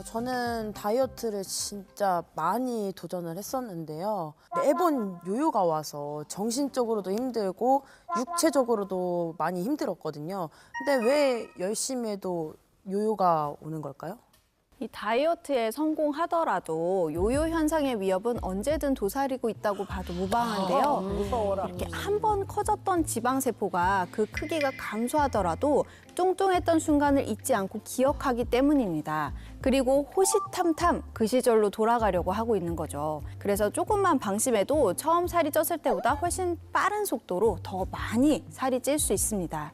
저는 다이어트를 진짜 많이 도전을 했었는데요. 매번 요요가 와서 정신적으로도 힘들고 육체적으로도 많이 힘들었거든요. 근데 왜 열심히 해도 요요가 오는 걸까요? 이 다이어트에 성공하더라도 요요 현상의 위협은 언제든 도사리고 있다고 봐도 무방한데요. 이렇게 한 번 커졌던 지방세포가 그 크기가 감소하더라도 뚱뚱했던 순간을 잊지 않고 기억하기 때문입니다. 그리고 호시탐탐 그 시절로 돌아가려고 하고 있는 거죠. 그래서 조금만 방심해도 처음 살이 쪘을 때보다 훨씬 빠른 속도로 더 많이 살이 찔 수 있습니다.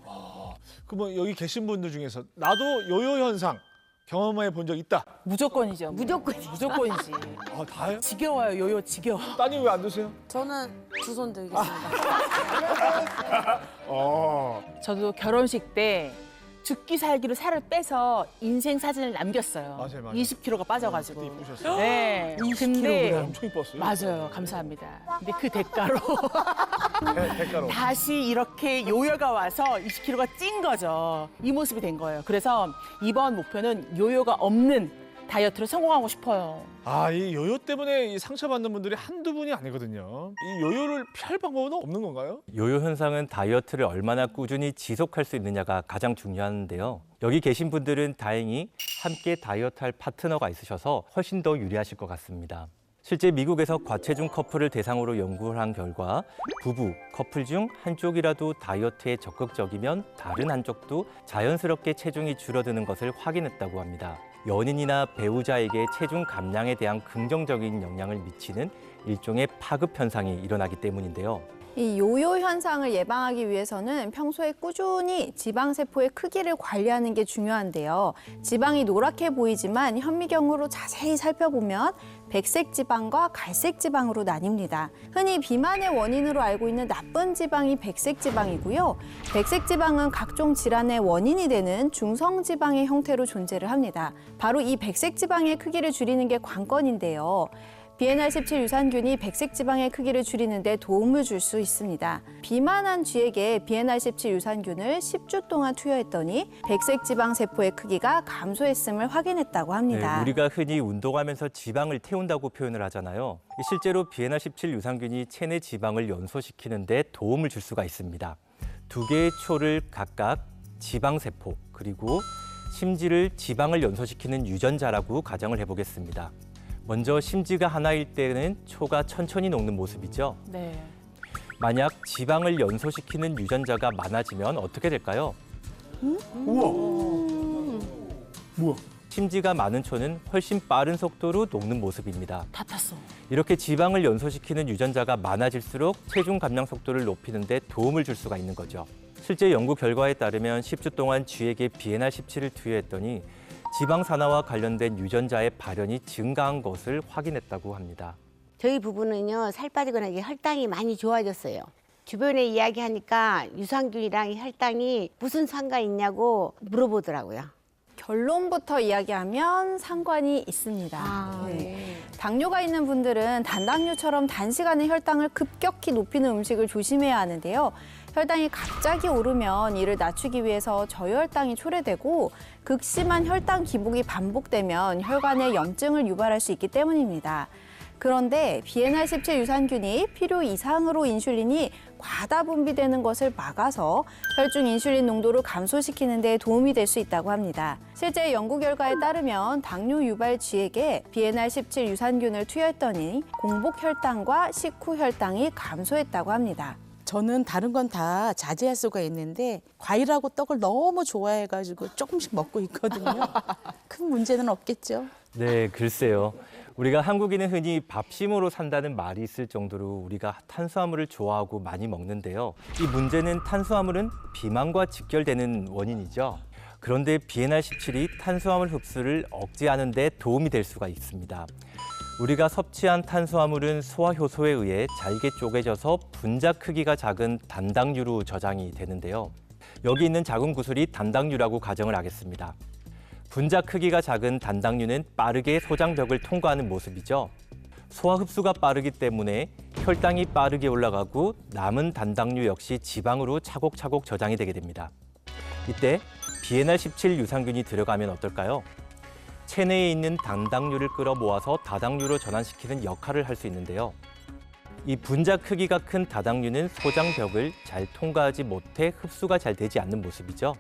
그러면 여기 계신 분들 중에서 나도 요요 현상 경험해 본 적 있다. 무조건이죠. 무조건이지. 아, 다요? 지겨워요, 요요 지겨워. 따님 왜 안 드세요? 저는 두 손 들겠습니다. 저도 결혼식 때 죽기 살기로 살을 빼서 인생 사진을 남겼어요. 맞아요. 20kg가 빠져가지고. 그때 이쁘셨어요. 네. 20kg. 근데 엄청 이뻤어요. 맞아요. 감사합니다. 근데 그 대가로 대가로. 다시 이렇게 요요가 와서 20kg가 찐 거죠. 이 모습이 된 거예요. 그래서 이번 목표는 요요가 없는 다이어트를 성공하고 싶어요. 아, 이 요요 때문에 이 상처받는 분들이 한두 분이 아니거든요. 이 요요를 피할 방법은 없는 건가요? 요요 현상은 다이어트를 얼마나 꾸준히 지속할 수 있느냐가 가장 중요한데요. 여기 계신 분들은 다행히 함께 다이어트할 파트너가 있으셔서 훨씬 더 유리하실 것 같습니다. 실제 미국에서 과체중 커플을 대상으로 연구를 한 결과 부부, 커플 중 한쪽이라도 다이어트에 적극적이면 다른 한쪽도 자연스럽게 체중이 줄어드는 것을 확인했다고 합니다. 연인이나 배우자에게 체중 감량에 대한 긍정적인 영향을 미치는 일종의 파급 현상이 일어나기 때문인데요. 이 요요 현상을 예방하기 위해서는 평소에 꾸준히 지방세포의 크기를 관리하는 게 중요한데요. 지방이 노랗게 보이지만 현미경으로 자세히 살펴보면 백색 지방과 갈색 지방으로 나뉩니다. 흔히 비만의 원인으로 알고 있는 나쁜 지방이 백색 지방이고요. 백색 지방은 각종 질환의 원인이 되는 중성 지방의 형태로 존재를 합니다. 바로 이 백색 지방의 크기를 줄이는 게 관건인데요. BNR17 유산균이 백색 지방의 크기를 줄이는 데 도움을 줄 수 있습니다. 비만한 쥐에게 BNR17 유산균을 10주 동안 투여했더니 백색 지방 세포의 크기가 감소했음을 확인했다고 합니다. 네, 우리가 흔히 운동하면서 지방을 태운다고 표현을 하잖아요. 실제로 BNR17 유산균이 체내 지방을 연소시키는 데 도움을 줄 수가 있습니다. 두 개의 초를 각각 지방세포 그리고 심지를 지방을 연소시키는 유전자라고 가정을 해보겠습니다. 먼저 심지가 하나일 때는 초가 천천히 녹는 모습이죠. 네. 만약 지방을 연소시키는 유전자가 많아지면 어떻게 될까요? 우와. 심지가 많은 초는 훨씬 빠른 속도로 녹는 모습입니다. 다 탔어. 이렇게 지방을 연소시키는 유전자가 많아질수록 체중 감량 속도를 높이는 데 도움을 줄 수가 있는 거죠. 실제 연구 결과에 따르면 10주 동안 쥐에게 BNR17을 투여했더니 지방 산화와 관련된 유전자의 발현이 증가한 것을 확인했다고 합니다. 저희 부부는요, 살 빠지고 나니 혈당이 많이 좋아졌어요. 주변에 이야기하니까 유산균이랑 혈당이 무슨 상관이 있냐고 물어보더라고요. 결론부터 이야기하면 상관이 있습니다. 당뇨가 있는 분들은 단당류처럼 단시간에 혈당을 급격히 높이는 음식을 조심해야 하는데요. 혈당이 갑자기 오르면 이를 낮추기 위해서 저혈당이 초래되고 극심한 혈당 기복이 반복되면 혈관에 염증을 유발할 수 있기 때문입니다. 그런데 BNR17 유산균이 필요 이상으로 인슐린이 과다 분비되는 것을 막아서 혈중 인슐린 농도를 감소시키는 데 도움이 될 수 있다고 합니다. 실제 연구 결과에 따르면 당뇨 유발 쥐에게 BNR17 유산균을 투여했더니 공복 혈당과 식후 혈당이 감소했다고 합니다. 저는 다른 건 다 자제할 수가 있는데 과일하고 떡을 너무 좋아해가지고 조금씩 먹고 있거든요. 큰 문제는 없겠죠. 네, 글쎄요. 우리가 한국인은 흔히 밥심으로 산다는 말이 있을 정도로 우리가 탄수화물을 좋아하고 많이 먹는데요. 이 문제는 탄수화물은 비만과 직결되는 원인이죠. 그런데 BNR17이 탄수화물 흡수를 억제하는 데 도움이 될 수가 있습니다. 우리가 섭취한 탄수화물은 소화효소에 의해 잘게 쪼개져서 분자 크기가 작은 단당류로 저장이 되는데요. 여기 있는 작은 구슬이 단당류라고 가정을 하겠습니다. 분자 크기가 작은 단당류는 빠르게 소장벽을 통과하는 모습이죠. 소화 흡수가 빠르기 때문에 혈당이 빠르게 올라가고 남은 단당류 역시 지방으로 차곡차곡 저장이 되게 됩니다. 이때 BNR17 유산균이 들어가면 어떨까요? 체내에 있는 단당류를 끌어모아서 다당류로 전환시키는 역할을 할 수 있는데요. 이 분자 크기가 큰 다당류는 소장벽을 잘 통과하지 못해 흡수가 잘 되지 않는 모습이죠.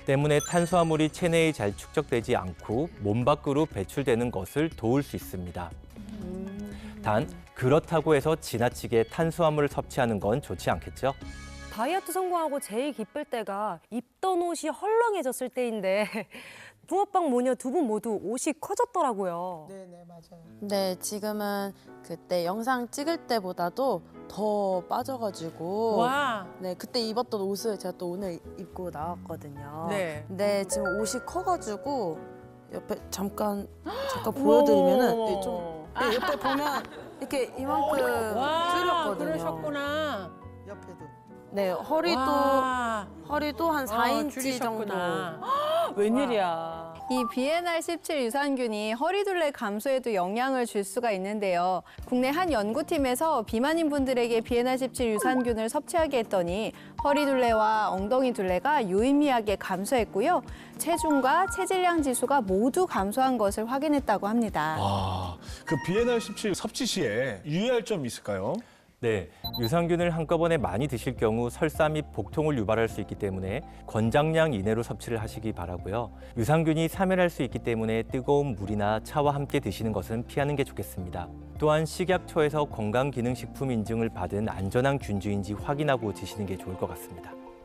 때문에 탄수화물이 체내에 잘 축적되지 않고 몸 밖으로 배출되는 것을 도울 수 있습니다. 단 그렇다고 해서 지나치게 탄수화물을 섭취하는 건 좋지 않겠죠? 다이어트 성공하고 제일 기쁠 때가 입던 옷이 헐렁해졌을 때인데 붕어빵 모녀 두 분 모두 옷이 커졌더라고요. 네네 맞아요. 네, 지금은 그때 영상 찍을 때보다도 더 빠져가지고 와. 네, 그때 입었던 옷을 제가 또 오늘 입고 나왔거든요. 네. 근데 지금 옷이 커가지고 옆에 잠깐 보여드리면은 네, 좀 네, 옆에 보면 이렇게 이만큼 줄였거든요. 그러셨구나. 옆에도. 네, 허리도 한 4인치 정도. 웬일이야. 이 BNR17 유산균이 허리둘레 감소에도 영향을 줄 수가 있는데요. 국내 한 연구팀에서 비만인 분들에게 BNR17 유산균을 섭취하게 했더니 허리둘레와 엉덩이둘레가 유의미하게 감소했고요. 체중과 체질량 지수가 모두 감소한 것을 확인했다고 합니다. 아, 그 BNR17 섭취 시에 유의할 점이 있을까요? 네, 유산균을 한꺼번에 많이 드실 경우 설사 및 복통을 유발할 수 있기 때문에 권장량 이내로 섭취를 하시기 바라고요. 유산균이 사멸할 수 있기 때문에 뜨거운 물이나 차와 함께 드시는 것은 피하는 게 좋겠습니다. 또한 식약처에서 건강기능식품 인증을 받은 안전한 균주인지 확인하고 드시는 게 좋을 것 같습니다.